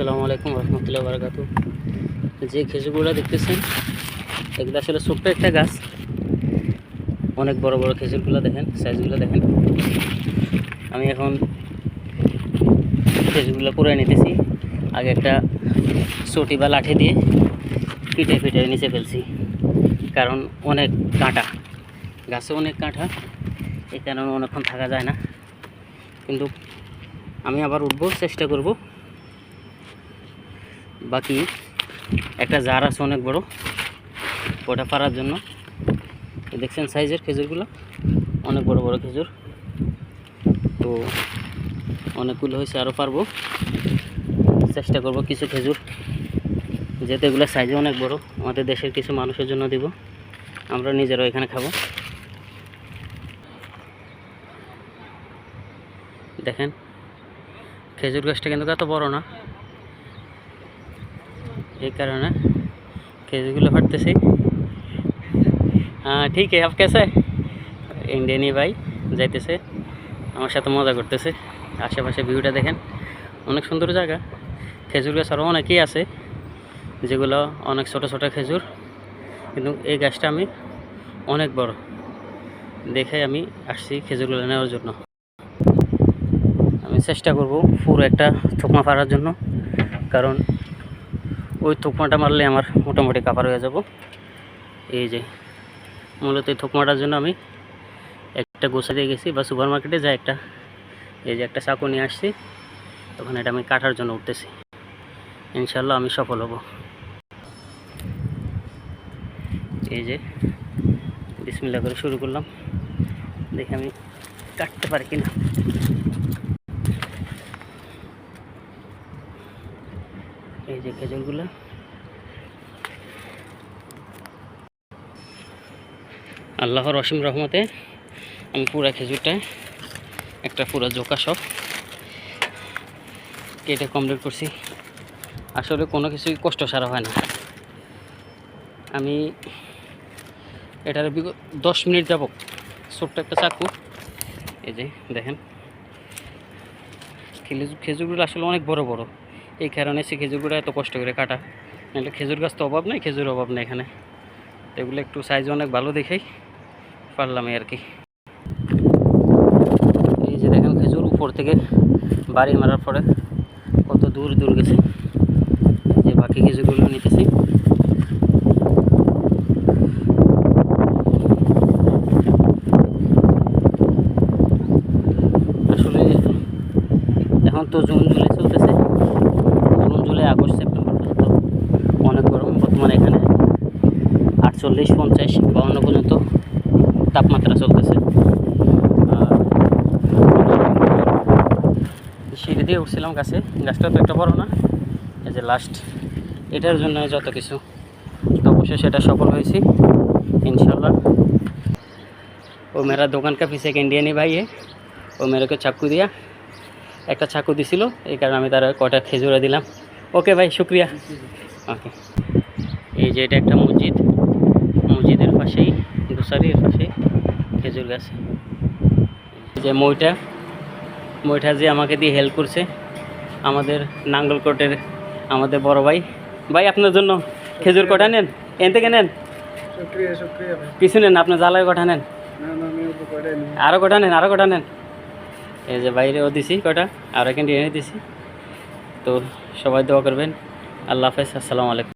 আসসালামু আলাইকুম রহমতুল্লাহি ওয়া বারাকাতুহু। যে খেজুরগুলো দেখতেছেন এগুলো আসলে ছোট্ট একটা গাছ, অনেক বড় বড় খেজুরগুলো দেখেন, সাইজগুলো দেখেন। আমি এখন খেজুরগুলো কুড়াই নিতেছি। আগে একটা চটি বা লাঠি দিয়ে পিটে পিটে নিচে ফেলছি, কারণ অনেক কাঁটা, গাছে অনেক কাঁটা, এই কারণে অনেকক্ষণ থাকা যায় না। কিন্তু আমি আবার উঠবো, চেষ্টা করব। বাকি একটা জার আছে অনেক বড়, ওটা পারার জন্য। দেখছেন সাইজের খেজুরগুলো, অনেক বড় বড় খেজুর। তো অনেকগুলো হয়েছে, আরও পারবো, চেষ্টা করব কিছু খেজুর, যেহেতু এগুলো সাইজে অনেক বড়, আমাদের দেশের কিছু মানুষের জন্য দিব, আমরা নিজেরাও এখানে খাবো। দেখেন খেজুর গাছটা কিন্তু এত বড় না, এই কারণে খেজুরগুলো ফাটতেছি। হ্যাঁ ঠিক है, आप कैसे ইন্ডিয়ানি ভাই যাইতেছে, আমার সাথে মজা করতেছে। আশেপাশে ভিউটা দেখেন, অনেক সুন্দর জায়গা। খেজুর গাছ আরও অনেকেই আছে যেগুলো অনেক ছোট ছোট খেজুর, কিন্তু এই গাছটা আমি অনেক বড় দেখে আমি আসছি খেজুরগুলো নেওয়ার জন্য। আমি চেষ্টা করব পুরো একটা থুকমা পাড়ার জন্য, কারণ ওই থুকমাটা মারলে আমার মোটামুটি কাভার হয়ে যাব। এই যে মূলত এই থুকমাটার জন্য আমি একটা গোছা দিয়ে গেছি বা সুপার মার্কেটে যাই, একটা এই যে একটা চাকু নিয়ে আসছি, তখন এটা আমি কাটার জন্য উঠতেছি। ইনশাল্লাহ আমি সফল হব। এই যে বিসমিল্লাহ করে শুরু করলাম, দেখি আমি কাটতে পারি কিনা। এই যে খেজুরগুলো, আল্লাহর অসীম রহমতে আমি পুরা খেজুরটা একটা পুরো জোকা সব কেটে কমপ্লিট করছি। আসলে কোনো কিছুই কষ্ট সারা হয় না। আমি এটার 10 মিনিট যাব, ছোট্ট একটা চাকু। এই যে দেখেন খেজুরগুলো আসলে অনেক বড় বড়, এই কারণে সে খেজুরগুলো এত কষ্ট করে কাটা। নাহলে খেজুর গাছ তো অভাব নেই, খেজুর অভাব নেই এখানে। এগুলো একটু সাইজ অনেক ভালো দেখেই পারলাম আর কি। এই যে দেখেন খেজুর উপর থেকে বাড়ি মারার পরে কত দূর দূর গেছে। যে বাকি খেজুরগুলো নিতেছি। আসলে এখন তো জুন জুলাই চলতেছে, জুন জুলাই আগস্ট সেপ্টেম্বর পর্যন্ত অনেক গরম। বর্তমানে এখানে 48, 50, 52 পর্যন্ত তাপমাত্রা চলতেছে। সিঁড়ি দিয়ে উঠছিলাম গাছে, গাছটা তো একটা বড় না। এই যে লাস্ট এটার জন্য যত কিছু, তো অবশ্যই সেটা সফল হয়েছি इंशाल्लाह। वो मेरा दुकान का पीछे एक इंडियनी भाई है, वो मेरे को चाकू दिया, একটা চাকু দিছিল, এই কারণে আমি তার কটা খেজুরে দিলাম। ওকে ভাই, শুক্রিয়া। ওকে। এই যে এটা একটা মসজিদ, মসজিদের পাশেই গোসারির পাশেই খেজুর গাছ। এই যে মইটা যে আমাকে দিয়ে হেল্প করছে, আমাদের নাঙ্গলকোটের আমাদের বড় ভাই। ভাই আপনার জন্য খেজুর কটা নেন, এন থেকে নেন, কিছু নেন, আপনার জ্বালায় কটা নেন, আরও কটা নেন, আরও কটা নেন। এই যে বাইরেও দিছি কটা, আর এখানে এনে দিছি। তো সবাই দোয়া করবেন। আল্লাহ হাফেজ, আসসালামু আলাইকুম।